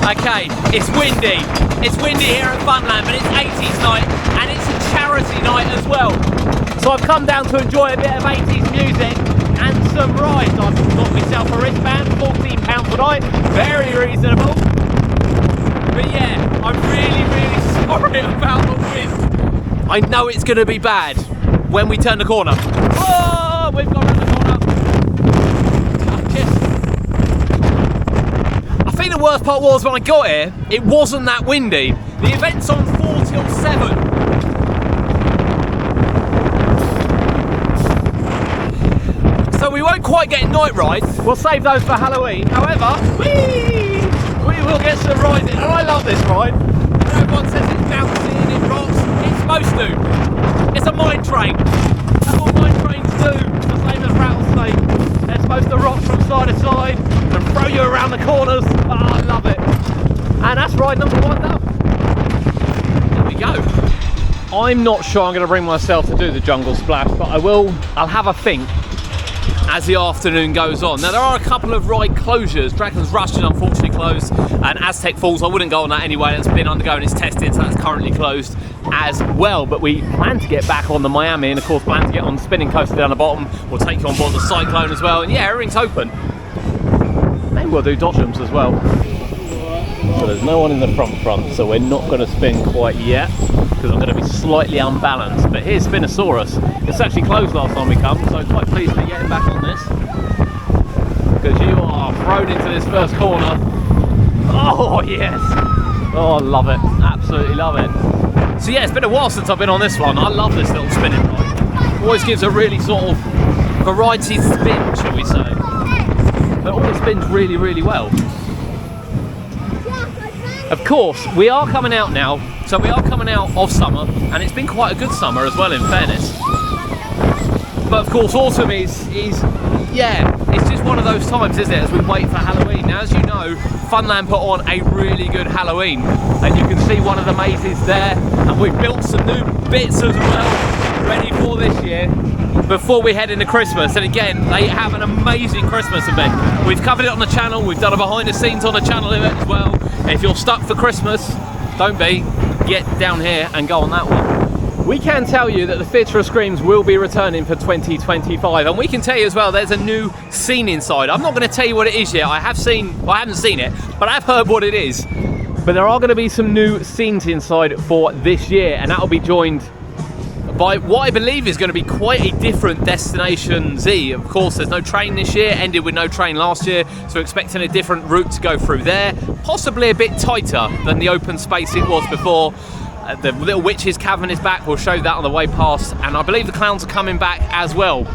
Okay, it's windy. It's windy here at Funland, but it's 80's night and it's a charity night as well. So I've come down to enjoy a bit of 80's music and some rides. I've got myself a wristband, £14 a night, very reasonable. But yeah, I'm really sorry about the wind. I know it's going to be bad when we turn the corner. Oh, we've gone around the corner. I think the worst part was when I got here, it wasn't that windy. The event's on 4 till 7. So we won't quite get night rides. We'll save those for Halloween. However, we will get some rides in. And I love this ride. Everyone says it's bouncy and it rocks. It's supposed to. It's a mine train. That's what mine trains do. It's the same as rattlesnake. They're supposed to rock from side to side and throw you around the corners. Oh, I love it. And that's ride number 1 done. There we go. I'm not sure I'm going to bring myself to do the jungle splash, but I'll have a think as the afternoon goes on. Now there are a couple of ride closures. Dragon's Rush is unfortunately closed, and Aztec Falls, I wouldn't go on that anyway. That's been undergoing its testing, so that's currently closed as well. But we plan to get back on the Miami, and of course plan to get on the spinning coaster down the bottom. We'll take you on board the Cyclone as well, and yeah, everything's open. Maybe we'll do Dodgems as well. So there's no one in the front, so we're not going to spin quite yet, because I'm going to be slightly unbalanced. But here's Spinosaurus. It's actually closed last time we come, so I'm quite pleased to get back on this, because you are thrown into this first corner. Oh yes! Oh, I love it, absolutely love it. So yeah, it's been a while since I've been on this one. I love this little spinning ride. Always gives a really sort of variety spin, shall we say. But always spins really well. Of course, we are coming out now, so we are coming out of summer, and it's been quite a good summer as well, in fairness. But of course, autumn is yeah, it's just one of those times, isn't it, as we wait for Halloween. Now, as you know, Funland put on a really good Halloween, and you can see one of the mazes there, and we've built some new bits as well, ready for this year, before we head into Christmas. And again, they have an amazing Christmas event. We've covered it on the channel, we've done a behind the scenes on the channel event as well. If you're stuck for Christmas, don't be, get down here and go on that one. We can tell you that the Theatre of Screams will be returning for 2025, and we can tell you as well there's a new scene inside. I'm not going to tell you what it is yet. I haven't seen it, but I've heard what it is. But there are going to be some new scenes inside for this year, and that will be joined by what I believe is going to be quite a different Destination Z. Of course, there's no train this year, ended with no train last year, so expecting a different route to go through there, possibly a bit tighter than the open space it was before. The Little Witch's Cavern is back, we'll show that on the way past, and I believe the clowns are coming back as well.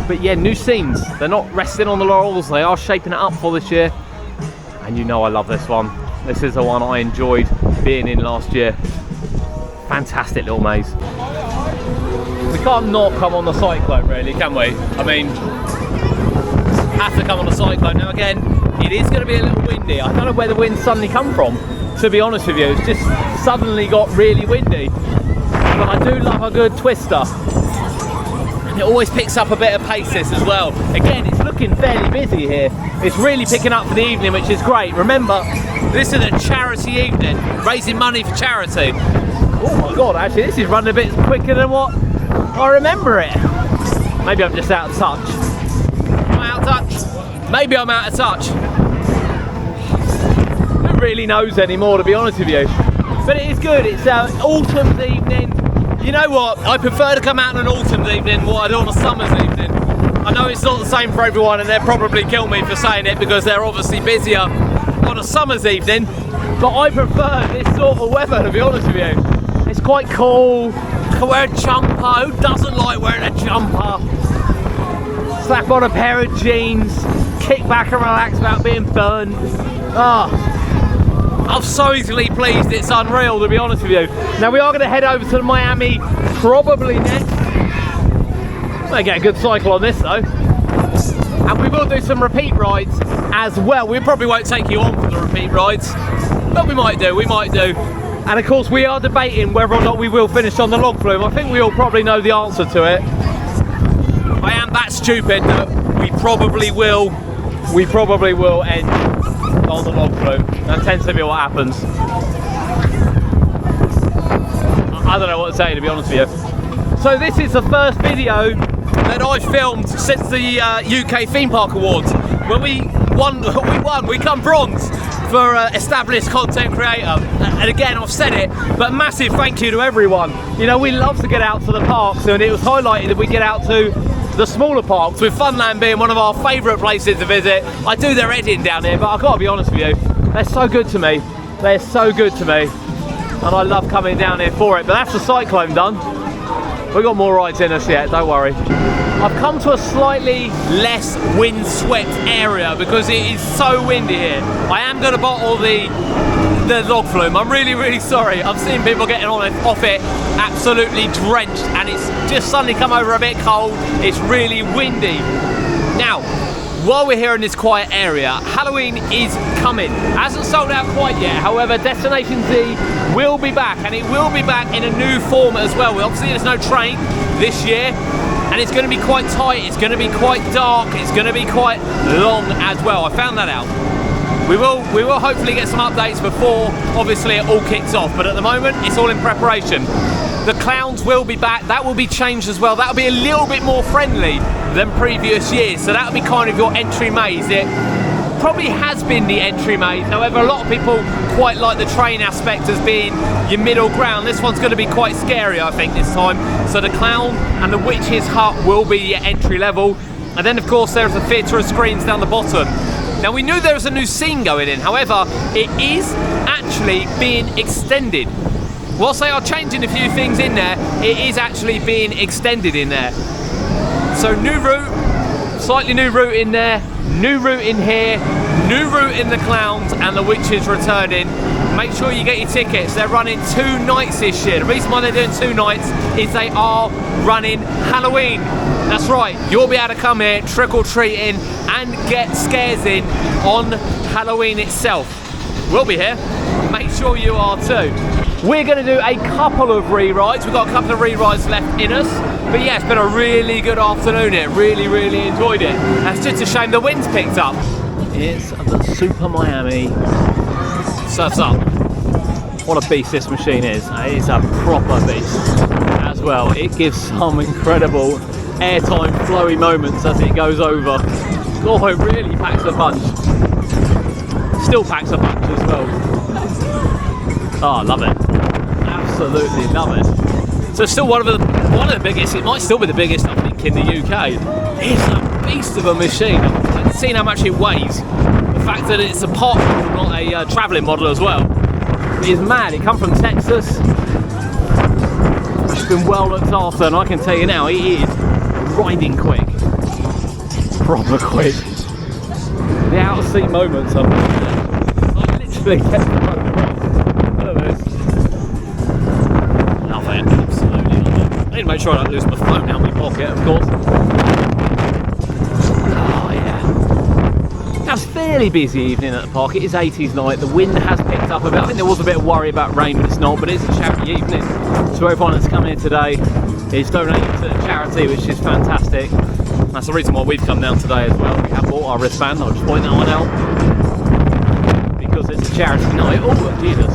But yeah, new scenes, they're not resting on the laurels, they are shaping it up for this year, and you know I love this one. This is the one I enjoyed being in last year. Fantastic little maze. We can't not come on the Cyclone, really, can we? I mean, have to come on the Cyclone. Now again, it is going to be a little windy. I don't know where the wind suddenly come from, to be honest with you. It's just suddenly got really windy. But I do love a good twister. And it always picks up a bit of pace, this as well. Again, it's looking fairly busy here. It's really picking up for the evening, which is great. Remember, this is a charity evening, raising money for charity. Oh my god, actually this is running a bit quicker than what I remember it. Maybe I'm just out of touch. Am I out of touch? Maybe I'm out of touch. Who really knows anymore, to be honest with you. But it is good, it's autumn's evening. You know what, I prefer to come out on an autumn's evening than what I do on a summer's evening. I know it's not the same for everyone, and they'll probably kill me for saying it because they're obviously busier on a summer's evening. But I prefer this sort of weather, to be honest with you. It's quite cool. I can wear a jumper. Who doesn't like wearing a jumper? Slap on a pair of jeans, kick back and relax without being burned. I'm so easily pleased, it's unreal, to be honest with you. Now we are going to head over to Miami probably next. Might get a good cycle on this though. And we will do some repeat rides as well. We probably won't take you on for the repeat rides, but we might do. And of course we are debating whether or not we will finish on the log flume. I think we all probably know the answer to it. I am that stupid that we probably will we probably will end on the log flume. That tends to be what happens. I don't know what to say, to be honest with you. So this is the first video that I filmed since the UK Theme Park Awards. When we come bronze for established content creator. And again, I've said it, but massive thank you to everyone. You know, we love to get out to the parks, and it was highlighted that we get out to the smaller parks, with Funland being one of our favourite places to visit. I do their editing down here, but I've got to be honest with you, they're so good to me. They're so good to me. And I love coming down here for it. But that's the cyclone done. We've got more rides in us yet, don't worry. I've come to a slightly less wind-swept area because it is so windy here. I am going to bottle the log flume. I'm really, really sorry. I've seen people getting off it absolutely drenched, and it's just suddenly come over a bit cold. It's really windy. Now, while we're here in this quiet area, Halloween is coming. Hasn't sold out quite yet, however, Destination Z will be back, and it will be back in a new form as well. Obviously, there's no train this year, and it's going to be quite tight, it's going to be quite dark, it's going to be quite long as well. I found that out. We will hopefully get some updates before, obviously, it all kicks off, but at the moment, it's all in preparation. The clowns will be back. That will be changed as well. That'll be a little bit more friendly than previous years. So that'll be kind of your entry maze. It probably has been the entry maze. However, a lot of people quite like the train aspect as being your middle ground. This one's going to be quite scary, I think, this time. So the clown and the witch's hut will be your entry level. And then, of course, there's a theatre of screens down the bottom. Now, we knew there was a new scene going in. However, it is actually being extended. Whilst they are changing a few things in there, it is actually being extended in there. So new route, slightly new route in there, new route in here, new route in the clowns, and the witches returning. Make sure you get your tickets. They're running 2 nights this year. The reason why they're doing 2 nights is they are running Halloween. That's right, you'll be able to come here, trick-or-treating, and get scares in on Halloween itself. We'll be here. Make sure you are too. We're going to do a couple of re-rides. We've got a couple of re-rides left in us. But yeah, it's been a really good afternoon here. Really, really enjoyed it. It's just a shame the wind's picked up. It's the Super Miami Surf's Up. What a beast this machine is. It is a proper beast as well. It gives some incredible airtime flowy moments as it goes over. Oh, it really packs a punch. Still packs a punch as well. Oh, I love it. Absolutely love it. So still one of the biggest, it might still be the biggest, I think, in the UK. It's a beast of a machine. I've seen how much it weighs. The fact that it's a park model, not a travelling model as well. It is mad. It comes from Texas. It's been well looked after, and I can tell you now, it is riding quick. Proper quick. The out of seat moments are I literally kept the motor on. Look at this. Love it, absolutely love it. I need to make sure I don't lose my phone out of my pocket, of course. Oh yeah. Now it's a fairly busy evening at the park. It is 80's night. The wind has picked up a bit. I think there was a bit of worry about rain, but it's not. But it's a charity evening. So everyone that's come here today is donating to the charity, which is fantastic. That's the reason why we've come down today as well. We have bought our wristband. I'll just point that one out because it's a charity night. Oh Jesus!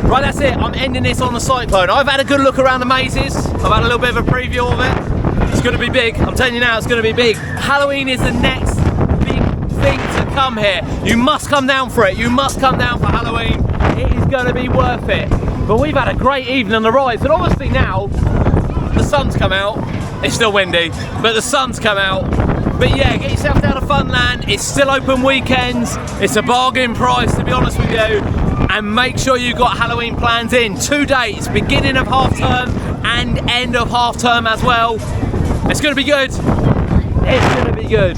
Right, that's it. I'm ending this on the cyclone. I've had a good look around the mazes. I've had a little bit of a preview of it. It's going to be big. I'm telling you now, it's going to be big. Halloween is the next big thing to come here. You must come down for it. You must come down for Halloween. It is going to be worth it. But we've had a great evening on the rides, and obviously now the sun's come out. It's still windy, but the sun's come out. But yeah, get yourself down to Funland. It's still open weekends. It's a bargain price, to be honest with you. And make sure you've got Halloween plans in. 2 dates, beginning of half term and end of half term as well. It's gonna be good. It's gonna be good.